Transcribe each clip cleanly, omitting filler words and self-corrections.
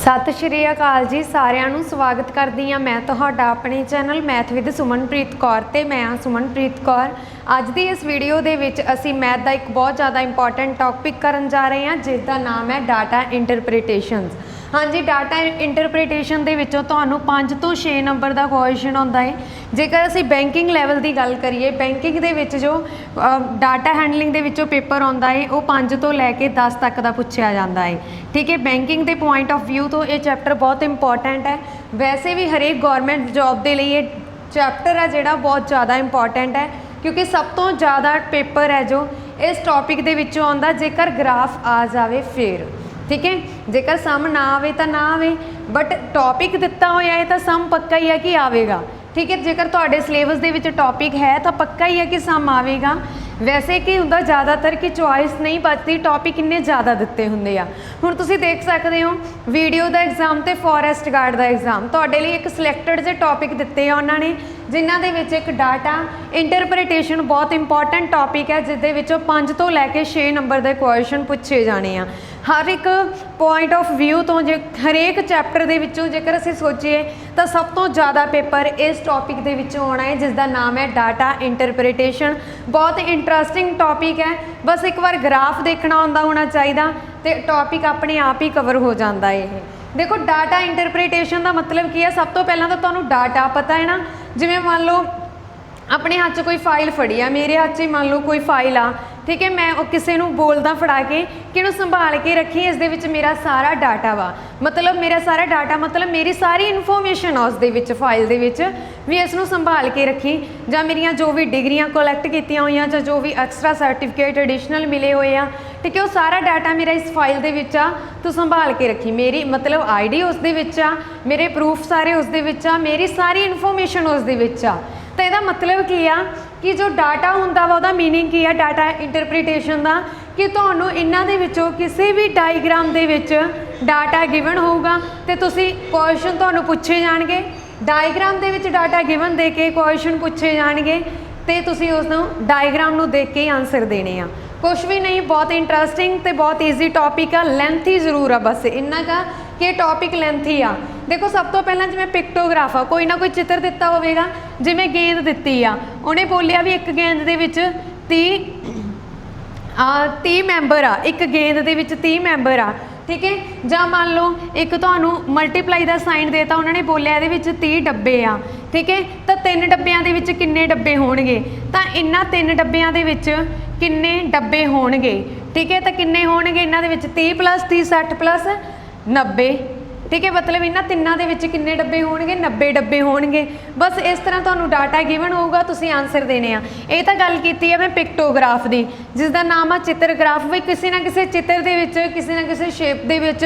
सत श्री अकाल जी सारिਆਂ ਨੂੰ स्वागत करती हाँ मैं ਤੁਹਾਡਾ ਆਪਣੇ channel math with Sumanpreet Kaur ते मैं हाँ सुमनप्रीत कौर। ਅੱਜ ਦੀ इस वीडियो ਦੇ ਵਿੱਚ ਅਸੀਂ मैथ ਦਾ एक बहुत ज़्यादा इंपॉर्टेंट टॉपिक ਕਰਨ जा रहे हैं जिसका नाम है डाटा इंटरप्रिटेशनस। हाँ जी, डाटा इंटरप्रिटेशन ਦੇ ਵਿੱਚੋਂ ਤੁਹਾਨੂੰ 5 ਤੋਂ 6 ਨੰਬਰ ਦਾ ਕੁਐਸਚਨ ਆਉਂਦਾ ਹੈ। ਜੇਕਰ ਅਸੀਂ ਬੈਂਕਿੰਗ ਲੈਵਲ ਦੀ ਗੱਲ ਕਰੀਏ, ਬੈਂਕਿੰਗ ਦੇ ਵਿੱਚ ਜੋ डाटा हैंडलिंग ਦੇ ਵਿੱਚੋਂ ਪੇਪਰ ਆਉਂਦਾ ਹੈ ਉਹ 5 ਤੋਂ ਲੈ ਕੇ 10 ਤੱਕ ਦਾ ਪੁੱਛਿਆ ਜਾਂਦਾ ਹੈ। ठीक है, बैंकिंग के पॉइंट ऑफ व्यू तो ये चैप्टर बहुत इंपॉर्टेंट है। वैसे भी हरेक गौरमेंट जॉब के लिए ये चैप्टर है जोड़ा बहुत ज़्यादा इंपॉर्टेंट है, क्योंकि सब तो ज़्यादा पेपर है जो इस टॉपिक के विचों आउंदा जेकर ग्राफ आ जाए फिर। ठीक है, जेकर सम ना आवे तो ना आवे, बट टॉपिक दिता होया है तो सम पक्का ही है कि आवेगा। ठीक है, जेकर तुहाडे सिलेबस दे विच टॉपिक है तो पक्का ही है कि सम आवेगा। वैसे कि हुंदा ज़्यादातर कि चॉइस नहीं बचती, टॉपिक इन्ने ज़्यादा दिते हुंदे आ। हुण तुसीं देख सकते हो वीडियो का एग्जाम तो फॉरेस्ट गार्ड का एग्जाम तुहाडे लई एक सिलैक्टेड जे टॉपिक दिते आ उन्हां ने, जिन्हां दे विच एक डाटा इंटरप्रिटेशन बहुत इंपॉर्टेंट टॉपिक है, जिस दे विचों 5 तो लैके 6 नंबर के क्वेश्चन पूछे जाने आ। हर एक पॉइंट ऑफ व्यू तो जे हरेक चैप्टर के विचों जेकर असीं सोचीए तो सब तो ज़्यादा पेपर इस टॉपिक के विचों आना है, जिसका नाम है डाटा इंटरप्रिटेशन। बहुत इंटरेस्टिंग टॉपिक है, बस एक बार ग्राफ देखना आउंदा होना चाहिए तो टॉपिक अपने आप ही कवर हो जाता है। देखो, डाटा इंटरप्रिटेशन का मतलब की है, सब तो पहला तो तुहानूं डाटा पता है ना। जिवें मान लो अपने हाथ 'च कोई फाइल फड़ी आ, मेरे हाथ 'च मान लो कोई फाइल आ, ठीक है, मैं किसी नूं बोलदा फड़ा के कि इहनूं संभाल के रखी, इस दे विच मेरा सारा डाटा वा, मतलब मेरा सारा डाटा मतलब मेरी सारी इन्फॉर्मेशन आ उस दे विच फाइल दे विच भी इसनूं संभाल के रखी, जां मेरियां जो भी डिग्रियां कलैक्ट कीतियां होईयां जां जो भी एक्सट्रा सर्टिफिकेट एडिशनल मिले हुए आ, ठीक है, वो सारा डाटा मेरा इस फाइल दे विच आ, तू संभाल के रखी। मेरी मतलब ID उस दे विच आ, मेरे प्रूफ सारे उस दे विच आ, मेरी सारी इन्फॉर्मेशन उस दे विच आ। तो यदा मतलब की आ कि जो डाटा हुंदा वा उहदा मीनिंग की है डाटा इंटरप्रिटेशन का, कि तुहानूं इन्हां दे विचों किसी भी डायग्राम दे विच डाटा गिवन होगा तो तुसीं क्वेश्चन तुहानूं पूछे जाणगे, डायग्राम दे विच डाटा गिवन दे के क्वेश्चन पूछे जाणगे तो तुसीं उसनूं डायग्राम नूं देख के ही आंसर देने आ। कुछ भी नहीं, बहुत इंटरेस्टिंग तो बहुत ईजी टॉपिक आ, लेंथी जरूर आ, बस इन्ना का कि टॉपिक लेंथी आ। देखो, सब तो पहला जिवें पिक्टोग्राफ आ, कोई ना कोई चित्र दिता होवेगा, जिवें गेंद दिती आ, उन्हें बोलिया भी एक गेंद दे विच 30 मैंबर आ, एक गेंद दे विच 30 मैंबर आ, ठीक है। जां मान लो एक तुहानूं मल्टीप्लाई का साइन देता, उन्होंने बोलिया इहदे विच 30 डब्बे आ, ठीक है, तो 3 डब्बियां दे विच किन्ने डब्बे होणगे, तो इन्हां 3 डब्बियां दे विच किन्ने डब्बे होणगे, ठीक है, तो किन्ने होणगे इन्हां दे विच 30 + 30 60 + 90, ठीक है, मतलब इन्हां तिन्नां दे विच किन्ने डब्बे होणगे, 90 डब्बे होणगे। बस इस तरह तुहानूं डाटा गिवन होगा, तुसीं आंसर देने आ। ये तो गल कीती है मैं पिक्टोग्राफ की, जिसका नाम है चित्रग्राफ। भी किसी ना किसी चित्र दे विच किसी ना किसी शेप दे विच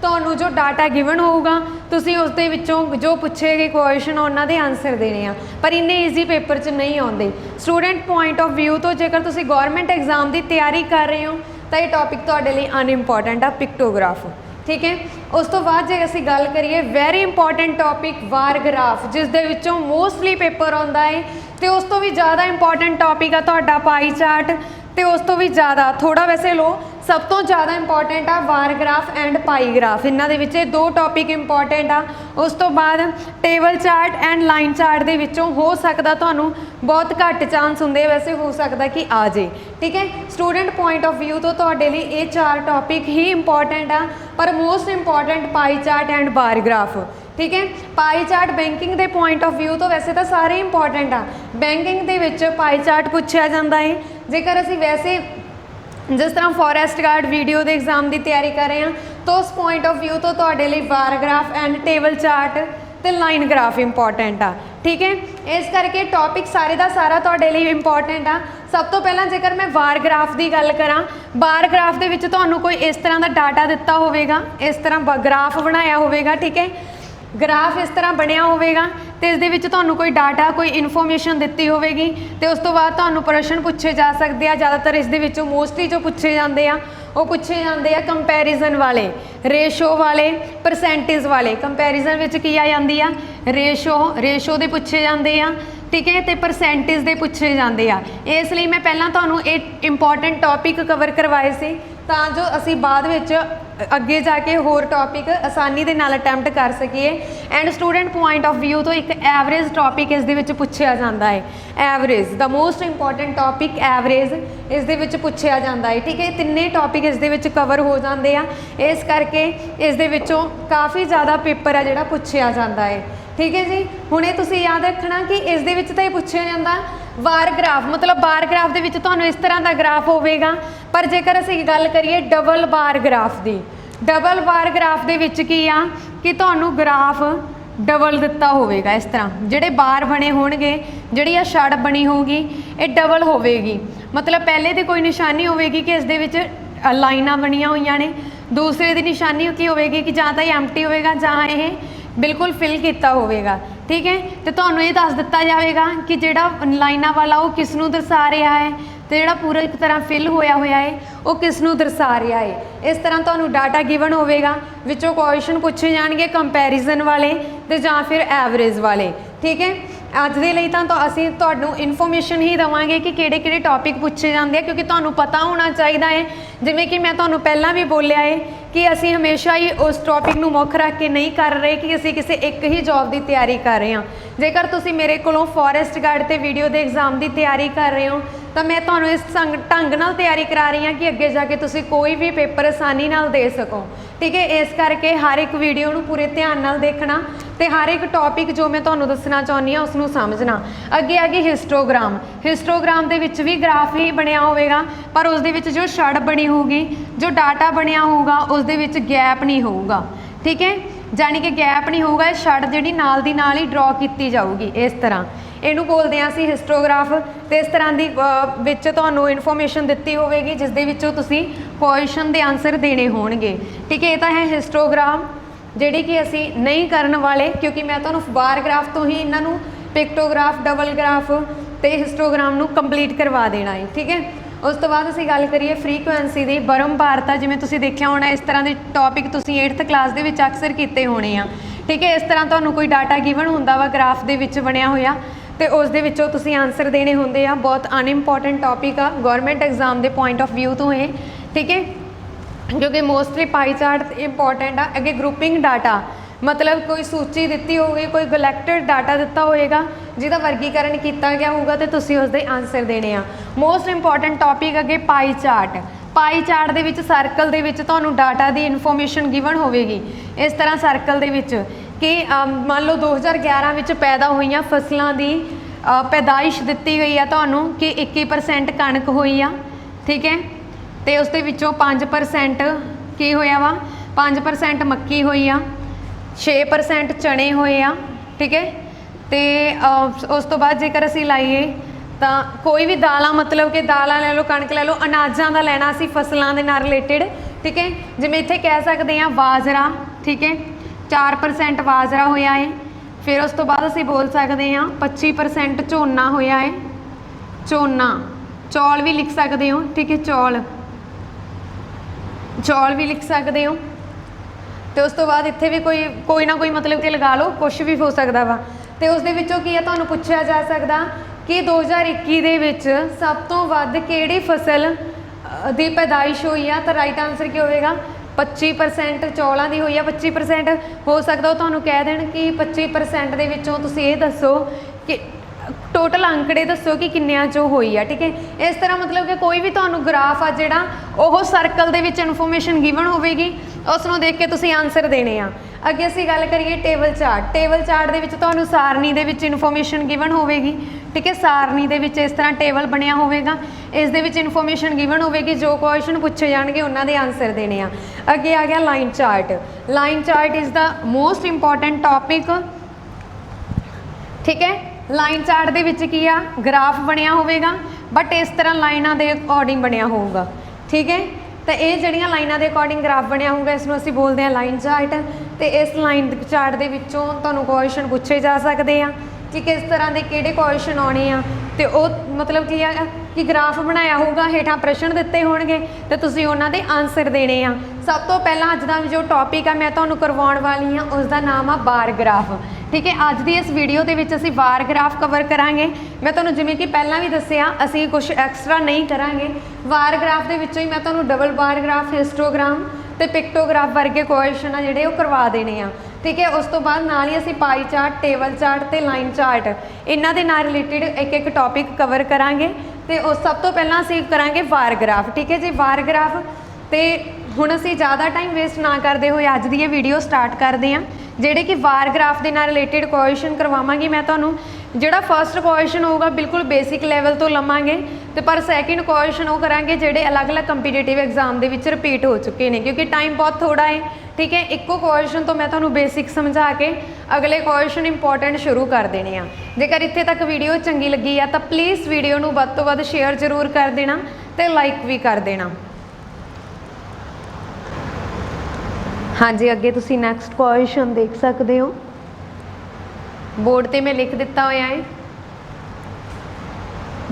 तुहानूं जो डाटा गिवन होगा, तुसीं उस दे विचों जो पूछे गए क्वेश्चन उन्हां दे आंसर देने आ, पर इन्ने ईजी पेपर च नहीं आउंदे। स्टूडेंट पॉइंट ऑफ व्यू तो जेकर तुसीं गौरमेंट एग्जाम की तैयारी कर रहे हो तो ये टॉपिक तुहाडे लई अनइंपॉर्टेंट आ, पिक्टोग्राफ, ठीक है। उस तो बाद जे असीं गल करिए वेरी इंपॉर्टेंट टॉपिक वार ग्राफ, जिस दे विचों मोस्टली पेपर आउंदा है, तो उस तो भी ज़्यादा इंपॉर्टेंट टॉपिक आ तुहाडा पाई चार्ट, तो उस तो भी ज़्यादा थोड़ा वैसे लो, सब तो ज़्यादा इंपॉर्टेंट आ bar graph and pie graph. इन्हां दे विच 2 टॉपिक इंपॉर्टेंट आ। उस तो बाद table chart and line chart दे विचों हो सकदा तुहानूं बहुत घट चांस हुंदे, वैसे हो सकता कि आ जाए, ठीक है। स्टूडेंट पॉइंट ऑफ व्यू तो तुहाडे लई ये 4 टॉपिक ही इंपॉर्टेंट आ, पर most important pie chart and bar graph, ठीक है। पाई चार्ट बैंकिंग के पॉइंट ऑफ व्यू तो वैसे तो सारे इंपॉर्टेंट आ, बैंकिंग दे विच पाई चार्ट पूछा जाता है। जेकर असीं वैसे जिस तरह फॉरेस्ट गार्ड वीडियो के एग्जाम की तैयारी कर रहे हैं, तो उस पॉइंट ऑफ व्यू तो तुहाडे लई bar graph and table chart तो लाइन ग्राफ इंपॉर्टेंट आ, ठीक है। इस करके टॉपिक सारे का सारा तुहाडे लई इंपॉर्टेंट आ। सब तो पहला जेकर मैं बार ग्राफ की गल करा, बार ग्राफ के विच तुहानूं कोई इस तरह का डाटा दिता होवेगा, इस तरह ग्राफ बनाया होवेगा, ठीक है, ग्राफ इस तरह बनया होवेगा, तो इस दे विच तुहानूं कोई डाटा कोई इन्फॉर्मेशन दित्ती होवेगी, तो उस तो बाद तुहानूं प्रश्न पूछे जा सकते हैं। ज़्यादातर इस दे विचों मोस्टली जो पूछे जाते हैं वो पूछे जाते हैं कंपैरिजन वाले, रेशो वाले, परसेंटेज वाले। कंपैरिजन विच की आ जांदी आ रेशो दे पूछे जाते हैं, ठीक है, तो परसेंटेज दे पूछे जाते हैं। इसलिए मैं पहला तुहानूं ये इंपॉर्टेंट टॉपिक कवर करवाए सी, तां जो असीं बाद विच ਅੱਗੇ ਜਾ ਕੇ ਹੋਰ ਟੌਪਿਕ ਆਸਾਨੀ ਦੇ ਨਾਲ ਅਟੈਂਪਟ ਕਰ ਸਕੀਏ। And student point of view ਤੋਂ ਇੱਕ ਐਵਰੇਜ ਟੌਪਿਕ ਇਸ ਦੇ ਵਿੱਚ ਪੁੱਛਿਆ ਜਾਂਦਾ ਹੈ। ਐਵਰੇਜ ਦਾ ਮੋਸਟ ਇੰਪੋਰਟੈਂਟ ਟੌਪਿਕ ਐਵਰੇਜ ਇਸ ਦੇ ਵਿੱਚ ਪੁੱਛਿਆ ਜਾਂਦਾ ਹੈ। ਠੀਕ ਹੈ, ਤਿੰਨੇ ਟੌਪਿਕ ਇਸ ਦੇ ਵਿੱਚ ਕਵਰ ਹੋ ਜਾਂਦੇ ਆ, ਇਸ ਕਰਕੇ ਇਸ ਦੇ ਵਿੱਚੋਂ ਕਾफ़ੀ ਜ਼ਿਆਦਾ ਪੇਪਰ ਆ ਜਿਹੜਾ ਪੁੱਛਿਆ ਜਾਂਦਾ ਹੈ। ठीक है जी, हुण ये तुसीं याद रखना कि इस दे विच तां ये पुछया जांदा बार ग्राफ, मतलब बार ग्राफ दे विच तुहानूं इस तरह का ग्राफ होवेगा। पर जेकर असीं गल करिए डबल बार ग्राफ दी, डबल बार ग्राफ दे विच की आ कि तुहानूं ग्राफ डबल दिता होवेगा। इस तरह जिहड़े बार बने होणगे, जिहड़ी आ छड़ बनी होगी ये डबल होवेगी। मतलब पहले तो कोई निशानी होवेगी कि इस दे विच लाइनां बणियां होईयां ने, दूसरे दी निशानी की होवेगी कि जां तां ये एम्प्टी होवेगा जां ये बिल्कुल फिल किया होगा। ठीक है, तो तुहानूं ये दस दिता जाएगा कि जिहड़ा लाइनां वाला वो किसनूं दर्शा रहा है, तो जिहड़ा पूरा एक तरह फिल होया होया है वो किसनूं दर्शा रहा है। इस तरह तुहानूं डाटा गिवन होवेगा, विचों क्वेश्चन पूछे जाणगे कंपैरिजन वाले ते जां फिर एवरेज वाले। ठीक है, अज दे लई तां असीं तुहानूं इन्फॉर्मेशन ही देवांगे कि किहड़े-किहड़े टॉपिक पूछे जांदे आ, क्योंकि तुहानूं पता होना चाहिए है, जिवें कि मैं तुहानूं पहलां भी बोलिया है कि असीं हमेशा ही उस टॉपिक नूं मुख रख के नहीं कर रहे कि असीं किसी एक ही जॉब की तैयारी कर रहे हैं। जेकर तुसीं मेरे कोलों फॉरेस्ट गार्ड ते वीडियो दे एग्जाम की तैयारी कर रहे हो तो मैं तुहानूं इस ढंग नाल तैयारी करा रही हाँ कि अगे जाके तुसीं कोई भी पेपर आसानी नाल दे सको। ठीक है, इस करके हर एक वीडियो नूं पूरे ध्यान नाल देखना ते हर एक टॉपिक जो मैं तुहानूं दसना चाहुंदी हां उसनूं समझना। अगे आ गई हिस्टोग्राम, हिस्टोग्राम दे विच भी ग्राफ ही बनिया होवेगा, पर उस दे विच जो छड़ बनी होगी, जो डाटा बनिया होगा उस दे विच गैप नहीं होगा। ठीक है, जानी कि गैप नहीं होगा, ये छड़ जिहड़ी नाल दी नाल ही ड्रॉ की जाऊगी। इस तरह इहनूं बोलदे आं असीं हिस्टोग्राफ। ते इस तरह दी विच तुहानूं इन्फॉर्मेशन दित्ती होवेगी जिस दे विचों तुसीं क्वेश्चन दे आंसर देने होणगे। ठीक है, ये तां है हिस्टोग्राम जिहड़ी कि असीं नहीं करन वाले, क्योंकि मैं तुहानूं बार ग्राफ तो ही इन्हां नूं पिक्टोग्राफ, डबल ग्राफ ते हिस्टोग्राम नूं कंप्लीट करवा देना है। ठीक है, उस तो बाद असीं गल करिए फ्रीकुएंसी दी। बरमबारता जिवें तुसीं देखिया होना, इस तरह के टॉपिक तुसीं 8th क्लास दे विच अक्सर कीते होने आ। ठीक है, इस तरह तुहानूं कोई डाटा गिवन हुंदा वा ग्राफ दे विच बनिया होया ते उस दे विचों तुसीं आंसर देने हुंदे आ। बहुत अनइम्पोर्टेंट टॉपिक आ गौरमेंट एग्जाम के पॉइंट ऑफ व्यू तो है। ठीक है, क्योंकि मोस्टली पाई चार्ट इंपॉर्टेंट आ। अगे ग्रुपिंग डाटा, मतलब कोई सूची दी होगी, कोई कलैक्टेड डाटा दिता होएगा जिहदा वर्गीकरण किया गया होगा तो तुसीं उसदे आंसर देने आ। मोस्ट इंपॉर्टेंट टॉपिक अगे पाई चार्ट। पाई चार्ट दे विच सर्कल दे विच तुहानूं डाटा की इन्फॉर्मेशन गिवन होवेगी। इस तरह सर्कल दे विच कि मान लो 2011 विच पैदा हुई फसलों की पैदाइश दी गई है तुहानूं कि 21% कणक हुई आ। ठीक है, तो उस दे विचों 5% की होया वा, 5% मक्की हुई आ, 6% चने होए आ। ठीक है, तो उस तो बाद जेकर असीं लाइए तो कोई भी दालां, मतलब कि दालां लै लो, कणक लै लो, अनाजां दा लैना असीं फसलों के नाल रिलेटिड। ठीक है, जिवें इत्थे कह सकते हैं बाजरा। ठीक है, 4% बाजरा होया है। फिर उस तो बाद असीं बोल सकते हैं 25% झोना होया है, झोना। चौल भी लिख सकते हो। ठीक है, चौल, चौल भी लिख सकते हो। तो उस तो बाद इत्थे भी कोई ना कोई मतलब कि लगा लो, कुछ भी हो सकता वा। तो उस दे विचों की है तुहानूं पुछया जा सकदा कि 2021 दे विच सब तो वध किहड़ी फसल दी पैदाइश हुई है। तो राइट आंसर की होएगा 25% चौलों की हुई है। 25% हो सकता वो तुहानूं कह देण कि 25% दे विचों तुसीं ये दसो कि टोटल अंकड़े दसो कि किन्नियां चो हुई है। ठीक है, इस तरह मतलब कि कोई भी तुहानूं ग्राफ आ जिहड़ा ओह सर्कल दे विच इन्फॉर्मेशन गिवन होवेगी, उसनूं देख के तुसीं आंसर देने आ। अगे असीं गल करिए टेबल चार्ट। टेबल चार्ट दे विच तुहानूं सारनी दे विच इन्फॉर्मेशन गिवन होवेगी। ठीक है, सारनी दे विच इस तरह टेबल बनिया होवेगा, इस दे विच इन्फॉर्मेशन गिवन होवेगी, जो क्वेश्चन पूछे जाणगे उन्हां दे आंसर देने आ। अगे आ गया line chart. Line chart is the most important topic. ठीक है, लाइन चार्ट दे विच की आ ग्राफ बनिया होवेगा, बट इस तरह लाइनां दे अकॉर्डिंग बनिया होगा। ठीक है, तो ये जड़ियाँ लाइनां दे अकॉर्डिंग ग्राफ बनिया होगा, इसनूं असीं बोलते हैं लाइन चार्ट। तो इस लाइन चार्ट दे विचों तुहानूं क्वेश्चन पूछे जा सकते हैं कि किस तरह के किहड़े क्वेश्चन आने आ। तो वो मतलब की है कि ग्राफ बनाया होगा, हेठां प्रश्न दिते होणगे तो तुसीं उन्हां दे आंसर देने आ। सब तो पहला अज दा जो टॉपिक है मैं तुहानूं करवाउण वाली हाँ, उसका नाम आ बार ग्राफ। ठीक है, अज दी इस वीडियो दे विच असीं बार ग्राफ कवर करांगे। मैं तुहानूं जिवें कि पहलां भी दस्सिआ असीं कुछ एक्सट्रा नहीं करांगे। बार ग्राफ दे विचों ही मैं तुहानूं डबल बार ग्राफ, हिस्टोग्राम ਤੇ ਪਿਕਟੋਗ੍ਰਾਫ ਵਰਗੇ ਕੁਐਸਚਨ ਆ ਜਿਹੜੇ ਉਹ ਕਰਵਾ ਦੇਣੇ ਆ। ठीक है, उस तो बाद नाल ही असीं पाई चार्ट, टेबल चार्ट ते लाइन चार्ट इन्हां दे नाल रिलेटेड एक एक टॉपिक कवर करांगे। ते उस सब तो पहलां असीं करांगे वार ग्राफ। ठीक है जी, वार ग्राफ। ते हुण असीं ज़्यादा टाइम वेस्ट ना करदे होए अज दी वीडियो स्टार्ट करदे हां। जिहड़े कि वार ग्राफ दे नाल रिलेटेड क्वेश्चन करवावांगी मैं तुहानूं। जिहड़ा फर्स्ट क्वेश्चन होगा बिल्कुल बेसिक लैवल तो लवांगे, ते पर सैकेंड क्वेश्चन वो करांगे जिहड़े अलग अलग कंपीटेटिव एग्जाम दे विच रिपीट हो चुके हैं, क्योंकि टाइम बहुत थोड़ा है। ठीक है, इक्को क्वेश्चन तो मैं तुहानूं बेसिक समझा के अगले क्वेश्चन इंपॉर्टेंट शुरू कर देने आ। जेकर इत्थे तक वीडियो चंगी लगी है तो प्लीज़ वीडियो नूं वध तों वध शेयर जरूर कर देना ते लाइक भी कर देना। हाँ जी, अगे तुसी नैक्सट क्वेश्चन देख सकते हो, बोर्ड ते मैं लिख दिता होया है।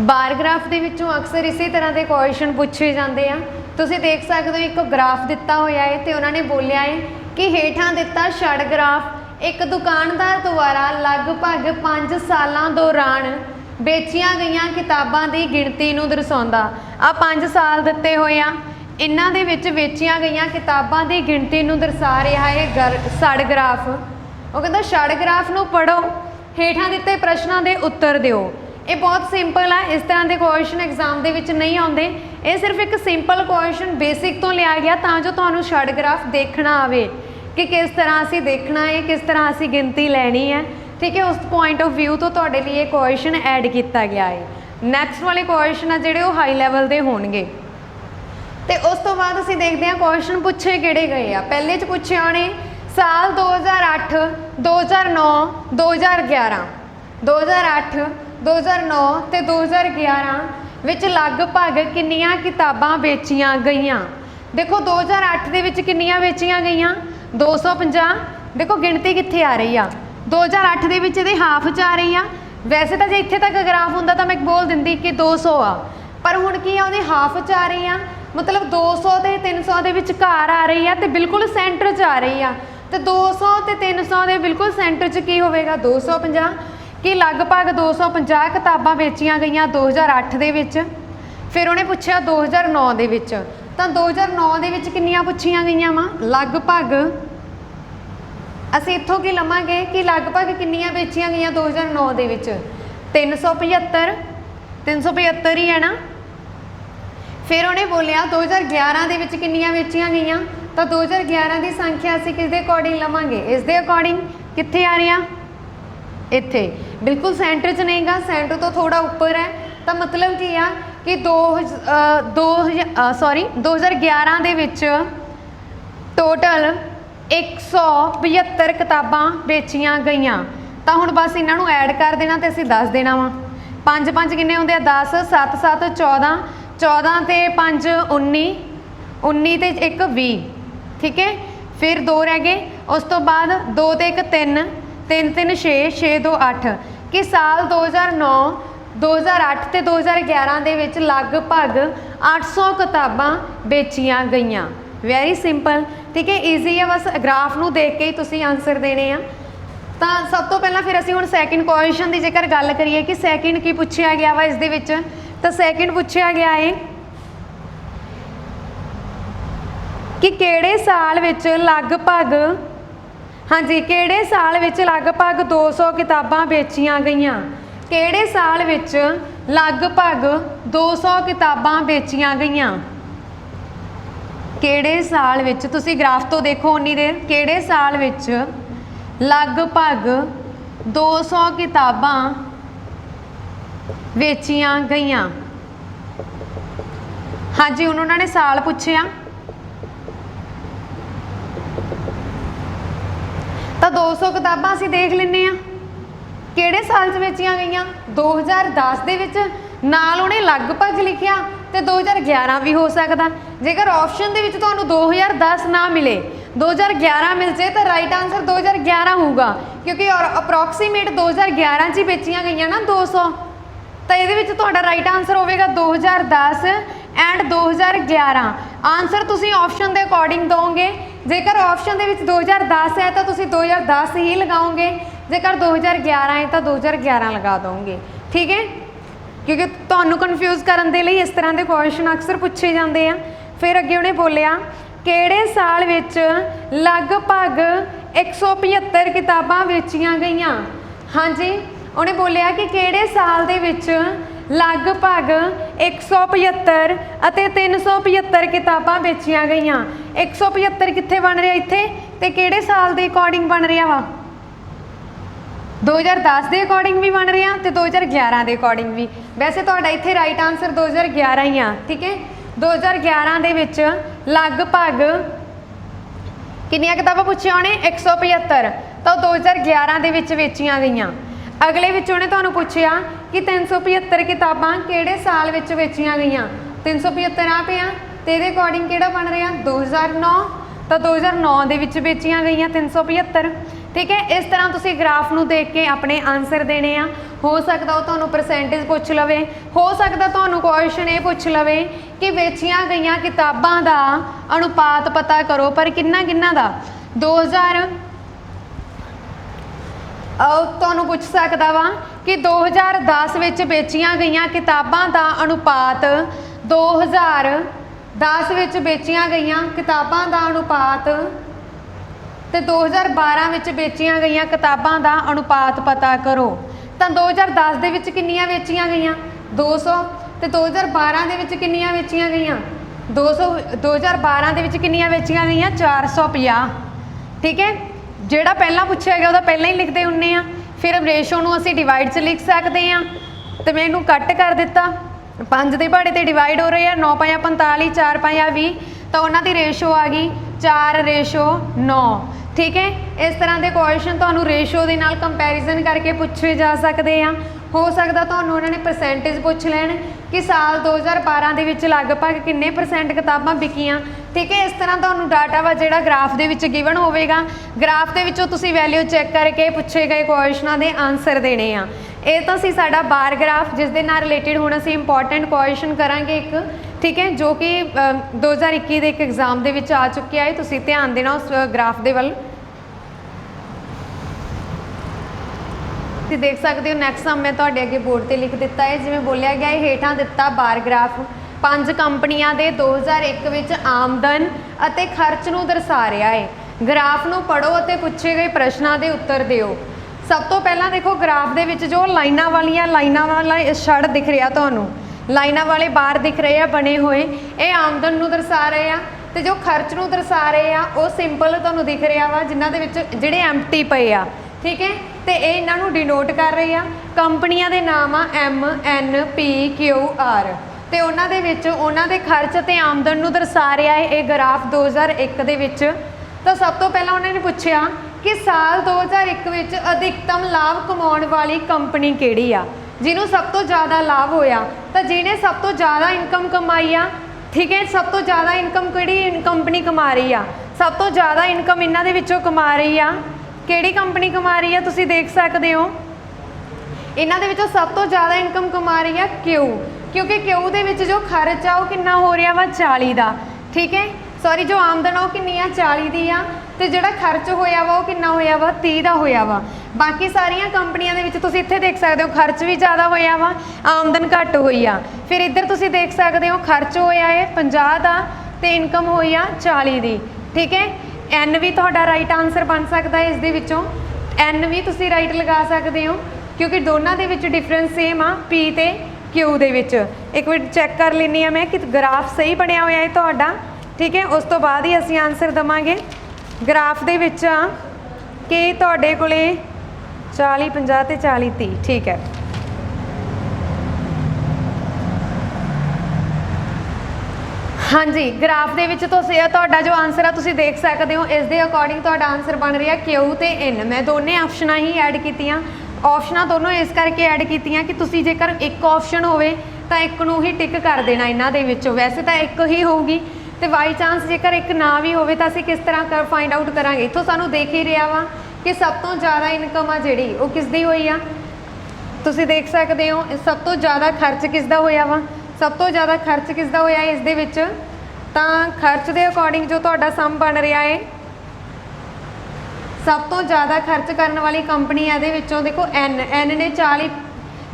बार ग्राफ दे विचों अक्सर इसी तरह के क्वेश्चन पूछे जाते हैं। तुसी देख सकते हो एक ग्राफ दिता होया है तो उन्होंने बोलिया है कि हेठां दिता छड़ ग्राफ एक दुकानदार द्वारा लगभग 5 सालों दौरान बेचिया गई किताबों की गिणती नूं दर्शाउंदा। आ 5 साल दिते होए आ, इन्हां दे विच बेचिया गई किताबों की गिणती नूं दर्शा रहा है छड़ ग्राफ। वो कहता छड़ ग्राफ नूं पढ़ो, हेठां दिते प्रश्नों के उत्तर दिओ। ये बहुत सिंपल है, इस तरह के क्वेश्चन एग्जाम के विच नहीं आते। ये सिर्फ एक सिंपल क्वेश्चन बेसिक तो लिया गया तां जो तुहानूं छड़ ग्राफ देखना आवे कि किस तरह असीं देखना है, किस तरह असीं गिनती लैनी है। ठीक है, उस पॉइंट ऑफ व्यू तो तुहाडे लिए क्वेश्चन ऐड किया गया है। नैक्सट वाले क्वेश्चन आ जिहड़े वो हाई लैवल के होणगे। तो उस तो बाद असीं देखते हैं क्वेश्चन पूछे किहड़े गए आ। पहले च पूछे होने साल 2008, 2009, 2011, 2008, 2009 ते 2011 विच लगभग कितनियां किताबां बेचियां गईयां। देखो 2008 दे विच कितनियां बेचियां गईयां 250। देखो गिणती कित्थे आ रही आ 2008 दे विच इहदे हाफ च आ रही आ। वैसे तो जे इत्थे तक ग्राफ हुंदा तां मैं बोल दिंदी कि 200 आ, पर हुण की आ उहदे हाफ च आ रही आ, मतलब 200 ते 300 दे विचकार आ रही आ ते बिल्कुल सेंटर च आ रही आ। तो 200 ते 300 दे बिल्कुल सेंटर च की होवेगा 250 कि लगभग 250 किताबां बेचियां गईयां 2008 दे विच। फिर उन्हें पूछा 2009 दे विच, तां 2009 दे विच कितनियां पुछियां गईयां वा लगभग। असीं इत्थों की लवांगे कि लगभग कितनियां बेचियां गईयां 2009 दे विच 375, 375 ही है ना। फिर उन्हें बोलिया 2011 दे विच कितनियां बेचियां गईयां, तो 2011 की संख्या असीं किसदे अकॉर्डिंग लवांगे, इस दे अकॉर्डिंग। कित्थे आ रही आ इत्थे, बिल्कुल सेंटर च नहीं गा, सेंटर तो थोड़ा ऊपर है। तो मतलब की आ कि 2011 दे विच टोटल 175 किताबां बेचियां गईयां। तो हुण बस इन्हां ऐड कर देना तो असीं दस देना वा। 5 5 किन्ने हुंदे आ 10, 7 7 14, 14 ते 5 19, 19 ते 1 20। ठीक है, फिर 2 रह गए। उस तो बाद 2 ते 1 3, 3 3 6, 6 2 8 कि साल 2009, 2008 ते 2011 दे विच लगभग 800 किताबां बेचियां गईयां। Vary simple. ठीक है, ईजी है, बस ग्राफ नूं देख के ही तुसीं आंसर देने आ। तो सब तो पहला फिर असीं हुण सैकेंड क्वेश्चन की जेकर गल करिए कि सैकेंड की पूछा गया वा इस दे विच, तो सैकेंड पूछा गया है कि किहड़े साल विच लगभग, हाँ जी, किहड़े साल विच लगभग 200 किताबां बेचियां गईयां। किहड़े साल विच लगभग 200 किताबां बेचियां गईयां। किहड़े साल विच, तुसीं ग्राफ तो देखो उन्नी देर, किहड़े साल विच लगभग 200 किताबां बेचियां गईयां। हाँ जी, उन्होंने ने साल पूछया तो 200 किताबां असीं देख लैंदे आ किहड़े साल च बेचियां गईयां 2010 दे विच, नाल उहने लगभग लिखिया तो 2011 भी हो सकता। जेकर ऑप्शन दे विच तुहानूं 2010 ना मिले 2011 मिल जाए तो राइट आंसर 2011 होगा, क्योंकि अप्रोक्सीमेट 2011 च ही बेचियां गईयां ना 200। तो ये तुहाडा राइट आंसर होगा 2010 एंड 2011। आंसर तुसीं ऑप्शन के अकॉर्डिंग दोगे। जेकर ऑप्शन के 2010 है तो तुसीं 2010 ही लगाओगे, जेकर 2011 है तो 2011 लगा दोगे। ठीक है, क्योंकि तुहानूं कन्फ्यूज़ करने के लिए इस तरह के क्वेश्चन अक्सर पूछे जाते हैं। फिर अगे उन्हें बोलिया ਕਿਹੜੇ ਸਾਲ ਵਿੱਚ ਲਗਭਗ 175 ਕਿਤਾਬਾਂ ਵੇਚੀਆਂ ਗਈਆਂ। ਹਾਂਜੀ, ਉਹਨੇ ਬੋਲਿਆ ਕਿ ਕਿਹੜੇ ਸਾਲ ਦੇ ਵਿੱਚ ਲਗਭਗ 175 ਅਤੇ 375 ਕਿਤਾਬਾਂ ਵੇਚੀਆਂ ਗਈਆਂ। 175 ਕਿੱਥੇ ਬਣ ਰਿਹਾ ਇੱਥੇ, ਤੇ ਕਿਹੜੇ ਸਾਲ ਦੇ ਅਕੋਰਡਿੰਗ ਬਣ ਰਿਹਾ ਵਾ, 2010 ਦੇ ਅਕੋਰਡਿੰਗ ਵੀ ਬਣ ਰਿਹਾ ਤੇ 2011 ਦੇ ਅਕੋਰਡਿੰਗ ਵੀ। ਵੈਸੇ ਤੁਹਾਡਾ ਇੱਥੇ ਰਾਈਟ ਆਨਸਰ 2011 ਹੀ ਆ, ਠੀਕ ਹੈ। 2011 ਦੇ ਵਿੱਚ ਲਗਭਗ ਕਿੰਨੀਆਂ ਕਿਤਾਬਾਂ ਪੁੱਛੀਆਂ ਉਹਨੇ, 175, ਤਾਂ 2011 ਦੇ ਵਿੱਚ ਵੇਚੀਆਂ ਗਈਆਂ। ਅਗਲੇ ਵਿੱਚ ਉਹਨੇ ਤੁਹਾਨੂੰ ਪੁੱਛਿਆ ਕਿ 375 ਕਿਤਾਬਾਂ ਕਿਹੜੇ ਸਾਲ ਵਿੱਚ ਵੇਚੀਆਂ ਗਈਆਂ। 375 ਆ ਪਿਆ ਤੇ ਇਹਦੇ ਅਕੋਰਡਿੰਗ ਕਿਹੜਾ ਬਣ ਰਿਹਾ, 2009, ਤਾਂ 2009 ਦੇ ਵਿੱਚ ਵੇਚੀਆਂ ਗਈਆਂ 375, ਠੀਕ ਹੈ। ਇਸ ਤਰ੍ਹਾਂ ਤੁਸੀਂ ਗ੍ਰਾਫ ਨੂੰ ਦੇਖ ਕੇ ਆਪਣੇ ਆਨਸਰ ਦੇਣੇ ਆ। ਹੋ ਸਕਦਾ ਉਹ ਤੁਹਾਨੂੰ ਪਰਸੈਂਟੇਜ ਪੁੱਛ ਲਵੇ, ਹੋ ਸਕਦਾ ਤੁਹਾਨੂੰ ਕੁਐਸਚਨ ਇਹ ਪੁੱਛ ਲਵੇ ਕਿ ਵੇਚੀਆਂ ਗਈਆਂ ਕਿਤਾਬਾਂ ਦਾ ਅਨੁਪਾਤ ਪਤਾ ਕਰੋ, ਪਰ ਕਿੰਨਾ ਕਿੰਨਾ ਦਾ, 2000 ਤੁਹਾਨੂੰ ਪੁੱਛ ਸਕਦਾ ਵਾ ਕਿ 2010 ਵਿੱਚ ਵੇਚੀਆਂ ਗਈਆਂ ਕਿਤਾਬਾਂ ਦਾ ਅਨੁਪਾਤ, 2010 ਵਿੱਚ ਵੇਚੀਆਂ ਗਈਆਂ ਕਿਤਾਬਾਂ ਦਾ ਅਨੁਪਾਤ ਤੇ 2012 ਵਿੱਚ ਵੇਚੀਆਂ ਗਈਆਂ ਕਿਤਾਬਾਂ ਦਾ ਅਨੁਪਾਤ ਪਤਾ ਕਰੋ। ਤਾਂ 2010 ਦੇ ਵਿੱਚ ਕਿੰਨੀਆਂ ਵੇਚੀਆਂ ਗਈਆਂ, 200, ਤੇ 2012 ਦੇ ਵਿੱਚ ਕਿੰਨੀਆਂ ਵੇਚੀਆਂ ਗਈਆਂ, 200। 2012 ਦੇ ਵਿੱਚ ਕਿੰਨੀਆਂ ਵੇਚੀਆਂ ਗਈਆਂ, 450, ਠੀਕ ਹੈ। ਜਿਹੜਾ ਪਹਿਲਾਂ ਪੁੱਛਿਆ ਗਿਆ ਉਹਦਾ ਪਹਿਲਾਂ ਹੀ ਲਿਖਦੇ ਹੁੰਦੇ ਆ, ਫਿਰ ਰੇਸ਼ੋ ਨੂੰ ਅਸੀਂ ਡਿਵਾਈਡ 'ਚ ਲਿਖ ਸਕਦੇ ਹਾਂ। ਤੇ ਮੈਂ ਇਹਨੂੰ ਕੱਟ ਕਰ ਦਿੱਤਾ, 5 ਦੇ ਪਹਾੜੇ ਤੇ ਡਿਵਾਈਡ ਹੋ ਰਹੇ ਆ, 9 5 45, 4 5 20, ਤਾਂ ਉਹਨਾਂ ਦੀ ਰੇਸ਼ੋ ਆ ਗਈ 4:9, ਠੀਕ ਹੈ। ਇਸ ਤਰ੍ਹਾਂ ਦੇ ਕੁਐਸਚਨ ਤੁਹਾਨੂੰ ਰੇਸ਼ੋ ਦੇ ਨਾਲ ਕੰਪੈਰੀਜ਼ਨ ਕਰਕੇ ਪੁੱਛੇ ਜਾ ਸਕਦੇ ਆ। ਹੋ ਸਕਦਾ ਤੁਹਾਨੂੰ ਉਹਨਾਂ ਨੇ ਪਰਸੈਂਟੇਜ ਪੁੱਛ ਲੈਣ ਕਿ ਸਾਲ 2012 ਦੇ ਵਿੱਚ ਲਗਭਗ ਕਿੰਨੇ % ਕਿਤਾਬਾਂ ਵਿਕੀਆਂ, ਠੀਕ ਹੈ। ਇਸ ਤਰ੍ਹਾਂ ਤੁਹਾਨੂੰ ਡਾਟਾ ਵਾ ਜਿਹੜਾ ਗ੍ਰਾਫ ਦੇ ਵਿੱਚ ਗਿਵਨ ਹੋਵੇਗਾ, ਗ੍ਰਾਫ ਦੇ ਵਿੱਚੋਂ ਤੁਸੀਂ ਵੈਲਿਊ ਚੈੱਕ ਕਰਕੇ ਪੁੱਛੇ ਗਏ ਕੁਐਸਚਨਾਂ ਦੇ ਆਨਸਰ ਦੇਣੇ ਆ। ਇਹ ਤਾਂ ਸੀ ਸਾਡਾ ਬਾਰ ਗ੍ਰਾਫ, ਜਿਸ ਦੇ ਨਾਲ ਰਿਲੇਟਿਡ ਹੁਣ ਅਸੀਂ ਇੰਪੋਰਟੈਂਟ ਕੁਐਸਚਨ ਕਰਾਂਗੇ ਇੱਕ, ਠੀਕ ਹੈ, ਜੋ ਕਿ 2021 ਦੇ ਇੱਕ ਐਗਜ਼ਾਮ ਦੇ ਵਿੱਚ ਆ ਚੁੱਕਿਆ ਹੈ। ਤੁਸੀਂ ਧਿਆਨ ਦੇਣਾ ਉਸ ਗ੍ਰਾਫ ਦੇ ਵੱਲ। ਤੁਸੀਂ ਦੇਖ ਸਕਦੇ ਹੋ ਨੈਕਸਟ ਸਮ ਮੈਂ ਤੁਹਾਡੇ ਅੱਗੇ ਬੋਰਡ ਤੇ ਲਿਖ ਦਿੱਤਾ ਹੈ। ਜਿਵੇਂ ਬੋਲਿਆ ਗਿਆ ਹੈ, ਹੇਠਾਂ ਦਿੱਤਾ ਬਾਰ ਗ੍ਰਾਫ 5 ਕੰਪਨੀਆਂ ਦੇ 2001 ਵਿੱਚ ਆਮਦਨ ਅਤੇ ਖਰਚ ਨੂੰ ਦਰਸਾ ਰਿਹਾ ਹੈ। ਗ੍ਰਾਫ ਨੂੰ ਪੜ੍ਹੋ ਅਤੇ ਪੁੱਛੇ ਗਏ ਪ੍ਰਸ਼ਨਾਂ ਦੇ ਉੱਤਰ ਦਿਓ। ਸਭ ਤੋਂ ਪਹਿਲਾਂ ਦੇਖੋ ਗ੍ਰਾਫ ਦੇ ਵਿੱਚ ਜੋ ਲਾਈਨਾਂ ਵਾਲਾ ਛੜ ਦਿਖ ਰਿਹਾ ਤੁਹਾਨੂੰ, ਲਾਈਨਾਂ ਵਾਲੇ ਬਾਰ ਦਿਖ ਰਹੇ ਆ ਬਣੇ ਹੋਏ, ਇਹ ਆਮਦਨ ਨੂੰ ਦਰਸਾ ਰਹੇ ਆ, ਤੇ ਜੋ ਖਰਚ ਨੂੰ ਦਰਸਾ ਰਹੇ ਆ ਉਹ ਸਿੰਪਲ ਤੁਹਾਨੂੰ ਦਿਖ ਰਿਹਾ ਵਾ, ਜਿਨ੍ਹਾਂ ਦੇ ਵਿੱਚ ਜਿਹੜੇ ਐਮਟੀ ਪਏ ਆ, ਠੀਕ ਹੈ। ਤੇ ਇਹ ਇਹਨਾਂ ਨੂੰ ਡਿਨੋਟ ਕਰ ਰਹੇ ਆ। ਕੰਪਨੀਆਂ ਦੇ ਨਾਮ ਆ MNPQR, ਤੇ ਉਹਨਾਂ ਦੇ ਵਿੱਚ ਉਹਨਾਂ ਦੇ ਖਰਚ ਤੇ ਆਮਦਨ ਨੂੰ ਦਰਸਾ ਰਿਹਾ ਹੈ ਇਹ ਗ੍ਰਾਫ 2001 ਦੇ ਵਿੱਚ। ਤਾਂ ਸਭ ਤੋਂ ਪਹਿਲਾਂ ਉਹਨਾਂ ਨੇ ਪੁੱਛਿਆ ਕਿ ਸਾਲ 2001 ਵਿੱਚ ਅਧਿਕਤਮ ਲਾਭ ਕਮਾਉਣ ਵਾਲੀ ਕੰਪਨੀ ਕਿਹੜੀ ਆ, ਜਿਹਨੂੰ ਸਭ ਤੋਂ ਜ਼ਿਆਦਾ ਲਾਭ ਹੋਇਆ। ਤਾਂ ਜਿਹਨੇ ਸਭ ਤੋਂ ਜ਼ਿਆਦਾ ਇਨਕਮ ਕਮਾਈ ਆ, ਠੀਕ ਹੈ, ਸਭ ਤੋਂ ਜ਼ਿਆਦਾ ਇਨਕਮ ਕਿਹੜੀ ਕੰਪਨੀ ਕਮਾ ਰਹੀ ਆ, ਸਭ ਤੋਂ ਜ਼ਿਆਦਾ ਇਨਕਮ ਇਹਨਾਂ ਦੇ ਵਿੱਚੋਂ ਕਮਾ ਰਹੀ ਆ, ਕਿਹੜੀ ਕੰਪਨੀ ਕਮਾ ਰਹੀ ਆ, ਤੁਸੀਂ ਦੇਖ ਸਕਦੇ ਹੋ ਇਹਨਾਂ ਦੇ ਵਿੱਚੋਂ ਸਭ ਤੋਂ ਜ਼ਿਆਦਾ ਇਨਕਮ ਕਮਾ ਰਹੀ ਆ ਕਿਊ, ਕਿਉਂਕਿ ਕਿਊ ਦੇ ਵਿੱਚ ਜੋ ਖਰਚ ਆ ਉਹ ਕਿੰਨਾ ਹੋ ਰਿਹਾ ਵਾ, 40 ਦਾ, ਠੀਕ ਹੈ। ਸੌਰੀ, ਜੋ ਆਮਦਨ ਆ ਉਹ ਕਿੰਨੀ ਆ, 40 ਦੀ ਆ, ਤੇ ਜਿਹੜਾ ਖਰਚ ਹੋਇਆ ਵਾ ਉਹ ਕਿੰਨਾ ਹੋਇਆ ਵਾ, 30 ਦਾ ਹੋਇਆ ਵਾ। ਬਾਕੀ ਸਾਰੀਆਂ ਕੰਪਨੀਆਂ ਦੇ ਵਿੱਚ ਤੁਸੀਂ ਇੱਥੇ ਦੇਖ ਸਕਦੇ ਹੋ ਖਰਚ ਵੀ ਜ਼ਿਆਦਾ ਹੋਇਆ ਵਾ, ਆਮਦਨ ਘੱਟ ਹੋਈ ਆ। ਫਿਰ ਇੱਧਰ ਤੁਸੀਂ ਦੇਖ ਸਕਦੇ ਹੋ ਖਰਚ ਹੋਇਆ ਹੈ 50 ਦਾ ਤੇ ਇਨਕਮ ਹੋਈ ਆ 40 ਦੀ, ਠੀਕ ਹੈ। ਐਨ ਵੀ ਤੁਹਾਡਾ ਰਾਈਟ ਆਨਸਰ ਬਣ ਸਕਦਾ ਹੈ ਇਸ ਦੇ ਵਿੱਚੋਂ, ਐਨ ਵੀ ਤੁਸੀਂ ਰਾਈਟ ਲਗਾ ਸਕਦੇ ਹੋ ਕਿਉਂਕਿ ਦੋਨਾਂ ਦੇ ਵਿੱਚ ਡਿਫਰੈਂਸ ਸੇਮ ਆ, ਪੀ ਤੇ ਕਿਊ ਦੇ ਵਿੱਚ। ਇੱਕ ਵਾਰ ਚੈੱਕ ਕਰ ਲੈਂਦੀ ਹਾਂ ਮੈਂ ਕਿ ਗ੍ਰਾਫ ਸਹੀ ਬਣਿਆ ਹੋਇਆ ਹੈ ਤੁਹਾਡਾ, ਠੀਕ ਹੈ। ਉਸ ਤੋਂ ਬਾਅਦ ਹੀ ਅਸੀਂ ਆਨਸਰ ਦੇਵਾਂਗੇ। ਗ੍ਰਾਫ ਦੇ ਵਿੱਚ ਆ ਕਿ ਤੁਹਾਡੇ ਕੋਲੇ 40 50 ਤੇ 40 30, ਠੀਕ ਹੈ। ਹਾਂਜੀ, ਗ੍ਰਾਫ ਦੇ ਵਿੱਚ ਤੁਸੀਂ ਤੁਹਾਡਾ ਜੋ ਆਨਸਰ ਆ ਤੁਸੀਂ ਦੇਖ ਸਕਦੇ ਹੋ, ਇਸ ਦੇ ਅਕੋਰਡਿੰਗ ਤੁਹਾਡਾ ਆਨਸਰ ਬਣ ਰਿਹਾ ਕਿਊ ਤੇ ਐਨ। ਮੈਂ ਦੋਨੇ ਆਪਸ਼ਨਾਂ ਹੀ ਐਡ ਕੀਤੀਆਂ, ਆਪਸ਼ਨਾਂ ਦੋਨੋਂ ਇਸ ਕਰਕੇ ਐਡ ਕੀਤੀਆਂ ਕਿ ਤੁਸੀਂ ਜੇਕਰ ਇੱਕ ਆਪਸ਼ਨ ਹੋਵੇ ਤਾਂ ਇੱਕ ਨੂੰ ਹੀ ਟਿਕ ਕਰ ਦੇਣਾ ਇਹਨਾਂ ਦੇ ਵਿੱਚੋਂ। ਵੈਸੇ ਤਾਂ ਇੱਕ ਹੀ ਹੋਊਗੀ, ਤੇ ਬਾਈ ਚਾਂਸ ਜੇਕਰ ਇੱਕ ਨਾ ਵੀ ਹੋਵੇ ਤਾਂ ਅਸੀਂ ਕਿਸ ਤਰ੍ਹਾਂ ਫਾਈਂਡ ਆਊਟ ਕਰਾਂਗੇ। ਇੱਥੋਂ ਸਾਨੂੰ ਦੇਖ ਹੀ ਰਿਹਾ ਵਾ ਕਿ ਸਭ ਤੋਂ ਜ਼ਿਆਦਾ ਇਨਕਮ ਆ ਜਿਹੜੀ ਉਹ ਕਿਸ ਦੀ ਹੋਈ ਆ, ਤੁਸੀਂ ਦੇਖ ਸਕਦੇ ਹੋ। ਸਭ ਤੋਂ ਜ਼ਿਆਦਾ ਖਰਚ ਕਿਸ ਦਾ ਹੋਇਆ ਵਾ, ਸਭ ਤੋਂ ਜ਼ਿਆਦਾ ਖਰਚ ਕਿਸ ਦਾ ਹੋਇਆ ਇਸ ਦੇ ਵਿੱਚ। ਤਾਂ ਖਰਚ ਦੇ ਅਕੋਰਡਿੰਗ ਜੋ ਤੁਹਾਡਾ ਸਮ ਬਣ ਰਿਹਾ ਹੈ, ਸਭ ਤੋਂ ਜ਼ਿਆਦਾ ਖਰਚ ਕਰਨ ਵਾਲੀ ਕੰਪਨੀ ਇਹਦੇ ਵਿੱਚੋਂ ਦੇਖੋ ਐਨ ਨੇ 40,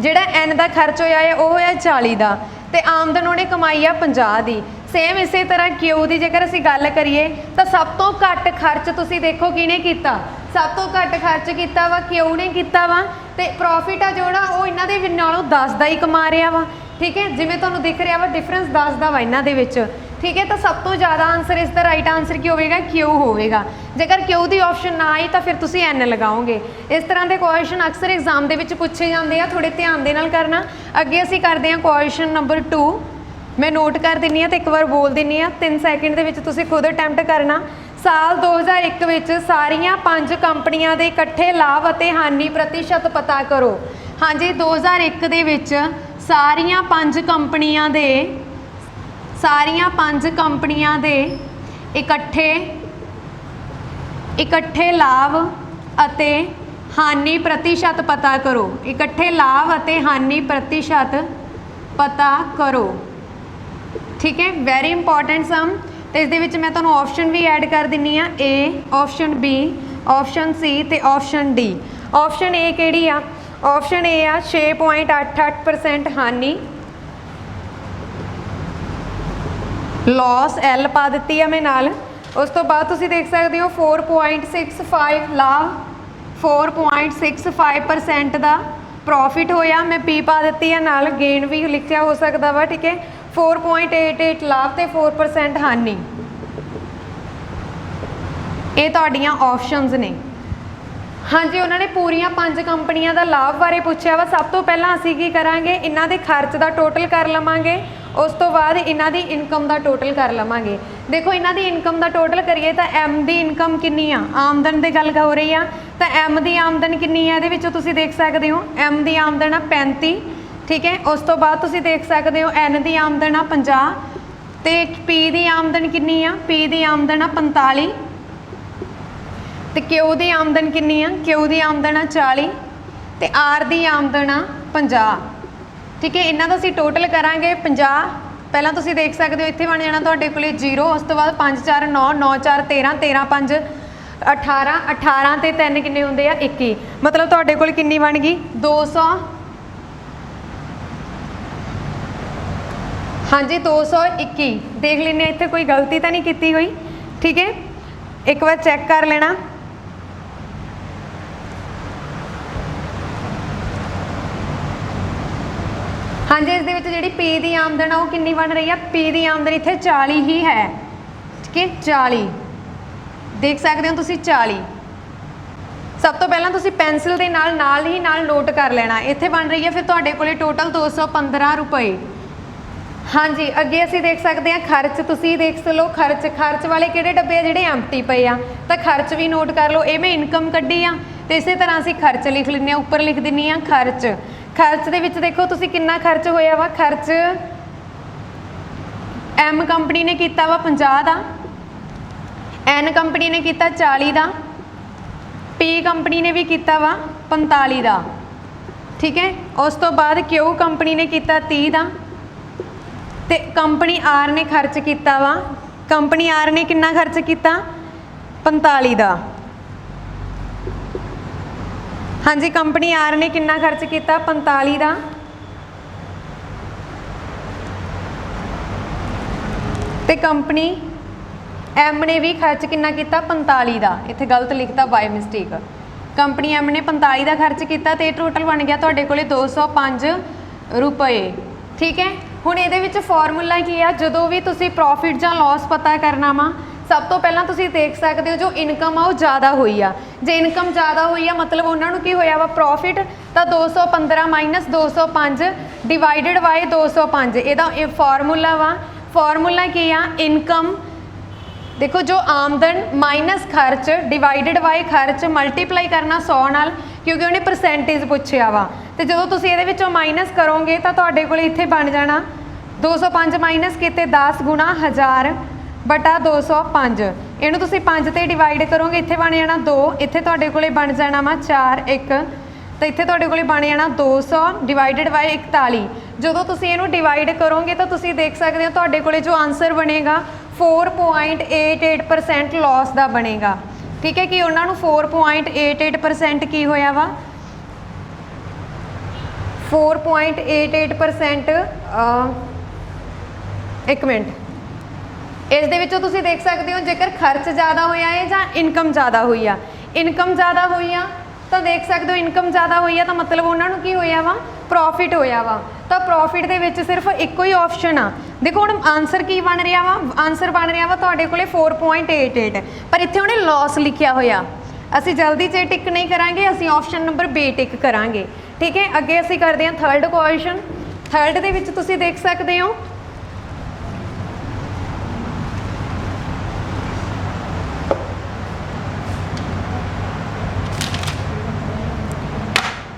ਜਿਹੜਾ ਐਨ ਦਾ ਖਰਚ ਹੋਇਆ ਹੈ ਉਹ ਹੋਇਆ 40 ਦਾ, ਤੇ ਆਮਦਨ ਉਹਨੇ ਕਮਾਈ ਆ 50 ਦੀ। सेम इस तरह क्यू की जेकर असीं गल करिए तो सब तो घट खर्च तुसीं देखो किने कीता, सब तो घट खर्च किया वा क्यू ने किया वा, तो प्रॉफिट आ जोड़ा वो इन्हां दे नालों 10 का ही कमा रहा वा। ठीक है, जिवें तुहानूं दिख रहा वा डिफरेंस 10 का वा इन्हां दे विच। ठीक है, तो सब तो ज़्यादा आंसर इसका राइट आंसर की होगा, क्यू होगा। जेकर क्यू की ऑप्शन ना आई तो फिर तुसीं एन लगाओगे। इस तरह के क्वेश्चन अक्सर एग्जाम के पूछे जाते हैं, थोड़े ध्यान दे नाल करना। अगे असीं करते हैं क्वेश्चन नंबर 2। मैं नोट कर दिंदी हाँ तो एक बार बोल दिंदी हाँ, 3 सैकेंड के तुसीं खुद अटैम्प्ट करना। साल 2001 विच सारियां 5 कंपनियां दे इकट्ठे लाभ अते हानि प्रतिशत पता करो। हाँ जी, 2001 दे विच सारियां 5 कंपनियां दे इकट्ठे लाभ अते हानि प्रतिशत पता करो। इकट्ठे लाभ अते हानि प्रतिशत पता करो। ठीक है, वेरी इंपॉर्टेंट सम। तो इस मैं तुहानूं ऑप्शन भी ऐड कर दिंदी हाँ, A, option B, option C ते ऑप्शन डी। ऑप्शन ए किहड़ी आ? ऑप्शन ए आ 6.88% हानि, लॉस एल पा दी है मैं नाल। उस तो बाद तुसीं देख सकते हो 4.65 लाभ, 4.65% का प्रॉफिट होया, मैं पी पा दी है नाल, गेन भी लिखा हो सकता वा। ठीक है, 4.88 लाभ तो 4% हानि। ये तुहाडियां ऑप्शनस ने। हाँ जी, उन्होंने पूरियां 5 कंपनियां का लाभ बारे पूछा वा। सब तो पहला असीं की करांगे, इन्हां दे खर्च का टोटल कर लवांगे, उस तो बाद इन्हां दी इनकम का टोटल कर लवांगे। देखो इन्हां दी इनकम का टोटल करिए तो एम की इनकम कितनी आ, आमदन की गल हो रही है, तो एम की आमदन कितनी है, ये तुसीं देख सकते हो एम की आमदन आ 35। ठीक है, उस तो बाद तुसीं देख सकते हो एन की आमदन आ 50, तो पी की आमदन कितनी आ, पी की आमदन आ 45, तो क्यू की आमदन कितनी आ, क्यू की आमदन आ 40, तो आर की आमदन आ 50। ठीक है, इन्हों का असीं टोटल करांगे 50। पहला तुसीं देख सकते हो इत्थे बन जाना तुहाडे कोले 0, उस तो बाद 5 4 9, 9 4 13, 13 5 18, 18 ते 3 किन्ने हुंदे आ 21, मतलब तुहाडे कोल किन्नी बन गई 200। हाँ जी, 221। देख लेने इत्थे कोई गलती तो नहीं की हुई। ठीक है, एक बार चैक कर लेना। हाँ जी, इस जी पी की आमदन है वो कितनी बन रही है, पी की आमदन इतने 40 ही है। ठीक है, 40 देख सकते हो तुसीं 40। सब तो पहला तुसीं पेंसिल के नाल ही नोट कर लेना। इत्थे बन रही है फिर तुहाडे कोले टोटल 215 रुपए। हाँ जी, अगे असीं देख सकते हैं खर्च। तुसीं देख लो खर्च वाले किहड़े डब्बे जिहड़े एम्प्टी पे आ, तो खर्च भी नोट कर लो। ये मैं इनकम कड्ढी आ, तो इस तरह असीं खर्च लिख लैंदे आ, उपर लिख दिंदी आ खर्च। खर्च दे विच देखो तुसीं कितना खर्च होया वा। खर्च एम कंपनी ने किया वा 50 का, एन कंपनी ने किया 40 का, पी कंपनी ने भी किया वा 45 का। ठीक है, उस तो बाद क्यू कंपनी ने किया 30 का, तो कंपनी आर ने खर्च किया वा, कंपनी आर ने कितना खर्च किया 45 का। हाँ जी, कंपनी आर ने कितना खर्च किया 45 का। तो कंपनी एम ने भी खर्च कितना किया 45 का। इत्थे गलत लिखता बाय मिस्टेक। कंपनी एम ने 45 का खर्च किया, तो टोटल बन गया तुहाडे कोले 205 रुपए। ठीक है, हुण इहदे विच फॉर्मूला की आ, जदों भी तुसीं प्रॉफिट जां लॉस पता करना वा, सब तो पहला तुसीं देख सकते हो जो इनकम आ वो ज़्यादा हुई आ। जे इनकम ज़्यादा हुई आ मतलब उन्होंने की होया वा प्रॉफिट, तो 215 माइनस 205 डिवाइडेड बाय 205 इहदा फॉर्मूला वा। फॉर्मूला की आ, इनकम देखो जो आमदन माइनस खर्च डिवाइडेड बाय खर्च मल्टीप्लाई करना 100 नाल, क्योंकि उन्हें परसेंटेज पूछया वा। तो जो तुसीं इहदे विचों माइनस करोगे तो तुहाडे कोल इत्थे बन जाना 205 माइनस किते 10 गुणा 1000 बटा 205। इनू तुसीं 5 ते डिवाइड करोगे, इत्थे बन जाना 2, इत्थे तुहाडे कोले बन जाना वा 4 1, तो इत्थे तुहाडे कोले बन जाना 200 डिवाइडेड बाय 41। जदों तुसीं इनू डिवाइड करोगे तो तुसीं देख सकते हो तुहाडे कोले जो आंसर बनेगा 4.88% लॉस का बनेगा। ठीक है, कि उन्होंने 4.88% की होया वा 4.88%। एक मिनट ਇਸ ਦੇ ਵਿੱਚੋਂ ਤੁਸੀਂ ਦੇਖ ਸਕਦੇ ਹੋ ਜੇਕਰ ਖਰਚ ਜ਼ਿਆਦਾ ਹੋਇਆ ਹੈ ਜਾਂ ਇਨਕਮ ਜ਼ਿਆਦਾ ਹੋਈ ਆ। ਇਨਕਮ ਜ਼ਿਆਦਾ ਹੋਈ ਆ ਤਾਂ ਦੇਖ ਸਕਦੇ ਹੋ ਇਨਕਮ ਜ਼ਿਆਦਾ ਹੋਈ ਆ ਤਾਂ ਮਤਲਬ ਉਹਨਾਂ ਨੂੰ ਕੀ ਹੋਇਆ ਵਾ, ਪ੍ਰੋਫਿਟ ਹੋਇਆ ਵਾ। ਤਾਂ ਪ੍ਰੋਫਿਟ ਦੇ ਵਿੱਚ ਸਿਰਫ ਇੱਕੋ ਹੀ ਆਪਸ਼ਨ ਆ। ਦੇਖੋ ਹੁਣ ਆਨਸਰ ਕੀ ਬਣ ਰਿਹਾ ਵਾ, ਆਨਸਰ ਬਣ ਰਿਹਾ ਵਾ ਤੁਹਾਡੇ ਕੋਲੇ 4.88, ਪਰ ਇੱਥੇ ਉਹਨੇ ਲਾਸ ਲਿਖਿਆ ਹੋਇਆ। ਅਸੀਂ ਜਲਦੀ 'ਚ ਟਿਕ ਨਹੀਂ ਕਰਾਂਗੇ, ਅਸੀਂ ਆਪਸ਼ਨ ਨੰਬਰ B ਟਿਕ ਕਰਾਂਗੇ। ਠੀਕ ਹੈ, ਅੱਗੇ ਅਸੀਂ ਕਰਦੇ ਹਾਂ ਥਰਡ ਕੁਐਸਚਨ। ਥਰਡ ਦੇ ਵਿੱਚ ਤੁਸੀਂ ਦੇਖ ਸਕਦੇ ਹੋ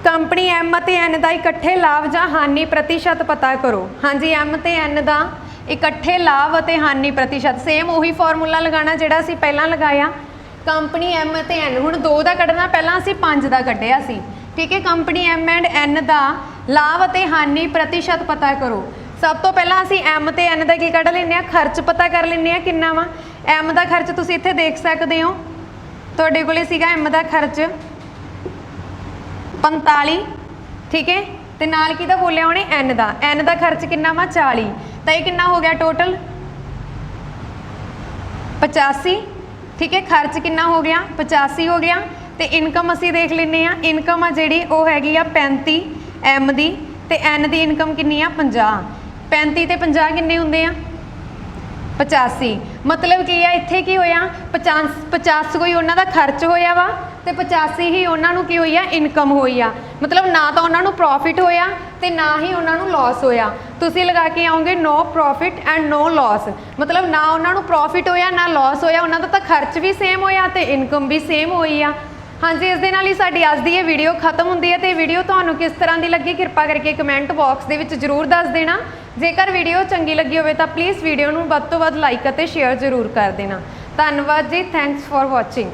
ਕੰਪਨੀ M ਅਤੇ N ਦਾ ਇਕੱਠੇ ਲਾਭ ਜਾਂ ਹਾਨੀ ਪ੍ਰਤੀਸ਼ਤ ਪਤਾ ਕਰੋ। ਹਾਂਜੀ, M ਤੇ N ਦਾ ਇਕੱਠੇ ਲਾਭ ਅਤੇ ਹਾਨੀ ਪ੍ਰਤੀਸ਼ਤ, ਸੇਮ ਉਹੀ ਫਾਰਮੂਲਾ ਲਗਾਉਣਾ ਜਿਹੜਾ ਅਸੀਂ ਪਹਿਲਾਂ ਲਗਾਇਆ। ਕੰਪਨੀ M ਅਤੇ N, ਹੁਣ 2 ਦਾ ਕੱਢਣਾ, ਪਹਿਲਾਂ ਅਸੀਂ 5 ਦਾ ਕੱਢਿਆ ਸੀ। ਠੀਕ ਹੈ, ਕੰਪਨੀ M ਐਂਡ N ਦਾ ਲਾਭ ਅਤੇ ਹਾਨੀ ਪ੍ਰਤੀਸ਼ਤ ਪਤਾ ਕਰੋ। ਸਭ ਤੋਂ ਪਹਿਲਾਂ ਅਸੀਂ M ਤੇ N ਦਾ ਕੀ ਕੱਢ ਲੈਂਦੇ ਹਾਂ, ਖਰਚ ਪਤਾ ਕਰ ਲੈਂਦੇ ਹਾਂ ਕਿੰਨਾ ਵਾ। M ਦਾ ਖਰਚ ਤੁਸੀਂ ਇੱਥੇ ਦੇਖ ਸਕਦੇ ਹੋ, ਤੁਹਾਡੇ ਕੋਲੇ ਸੀਗਾ M ਦਾ ਖਰਚ 45। ਠੀਕ ਹੈ, ਤੇ ਨਾਲ ਕਿਹਦਾ ਬੋਲਿਆ ਉਹਨੇ, N ਦਾ। N ਦਾ ਖਰਚ ਕਿੰਨਾ ਵਾ, 40। ਤਾਂ ਇਹ ਕਿੰਨਾ ਹੋ ਗਿਆ ਟੋਟਲ, 85। ਠੀਕ ਹੈ, ਖਰਚ ਕਿੰਨਾ ਹੋ ਗਿਆ, 85 ਹੋ ਗਿਆ। ਤੇ ਇਨਕਮ ਅਸੀਂ ਦੇਖ ਲੈਂਦੇ ਹਾਂ, ਇਨਕਮ ਆ ਜਿਹੜੀ ਉਹ ਹੈਗੀ ਆ 35 M ਦੀ, ਤੇ N ਦੀ ਇਨਕਮ ਕਿੰਨੀ ਆ, 50। 35 ਤੇ 50 ਕਿੰਨੇ ਹੁੰਦੇ ਆ, 85। ਮਤਲਬ ਕੀ ਆ, ਇੱਥੇ ਕੀ ਹੋਇਆ, 50 ਕੋਈ ਉਹਨਾਂ ਦਾ ਖਰਚ ਹੋਇਆ ਵਾ ਤੇ 85 ਹੀ ਉਹਨਾਂ ਨੂੰ ਕੀ ਹੋਈ ਆ, ਇਨਕਮ ਹੋਈ ਆ। ਮਤਲਬ ਨਾ ਤਾਂ ਉਹਨਾਂ ਨੂੰ ਪ੍ਰੋਫਿਟ ਹੋਇਆ ਤੇ ਨਾ ਹੀ ਉਹਨਾਂ ਨੂੰ ਲਾਸ ਹੋਇਆ। ਤੁਸੀਂ ਲਗਾ ਕੇ ਆਓਗੇ no profit and no loss, ਮਤਲਬ ਨਾ ਉਹਨਾਂ ਨੂੰ ਪ੍ਰੋਫਿਟ ਹੋਇਆ ਨਾ ਲਾਸ ਹੋਇਆ, ਉਹਨਾਂ ਦਾ ਤਾਂ ਖਰਚ ਵੀ ਸੇਮ ਹੋਇਆ ਤੇ ਇਨਕਮ ਵੀ ਸੇਮ ਹੋਈ ਆ। ਹਾਂਜੀ, ਇਸ ਦੇ ਨਾਲ ਹੀ ਸਾਡੀ ਅੱਜ ਦੀ ਇਹ ਵੀਡੀਓ ਖਤਮ ਹੁੰਦੀ ਹੈ। ਤੇ ਵੀਡੀਓ ਤੁਹਾਨੂੰ ਕਿਸ ਤਰ੍ਹਾਂ ਦੀ ਲੱਗੀ ਕਿਰਪਾ ਕਰਕੇ ਕਮੈਂਟ ਬਾਕਸ ਦੇ ਵਿੱਚ ਜ਼ਰੂਰ ਦੱਸ ਦੇਣਾ। ਜੇਕਰ ਵੀਡੀਓ ਚੰਗੀ ਲੱਗੀ ਹੋਵੇ ਤਾਂ ਪਲੀਜ਼ ਵੀਡੀਓ ਨੂੰ ਵੱਧ ਤੋਂ ਵੱਧ ਲਾਈਕ ਅਤੇ ਸ਼ੇਅਰ ਜ਼ਰੂਰ ਕਰ ਦੇਣਾ। ਧੰਨਵਾਦ ਜੀ, ਥੈਂਕਸ ਫॉर ਵਾਚਿੰਗ।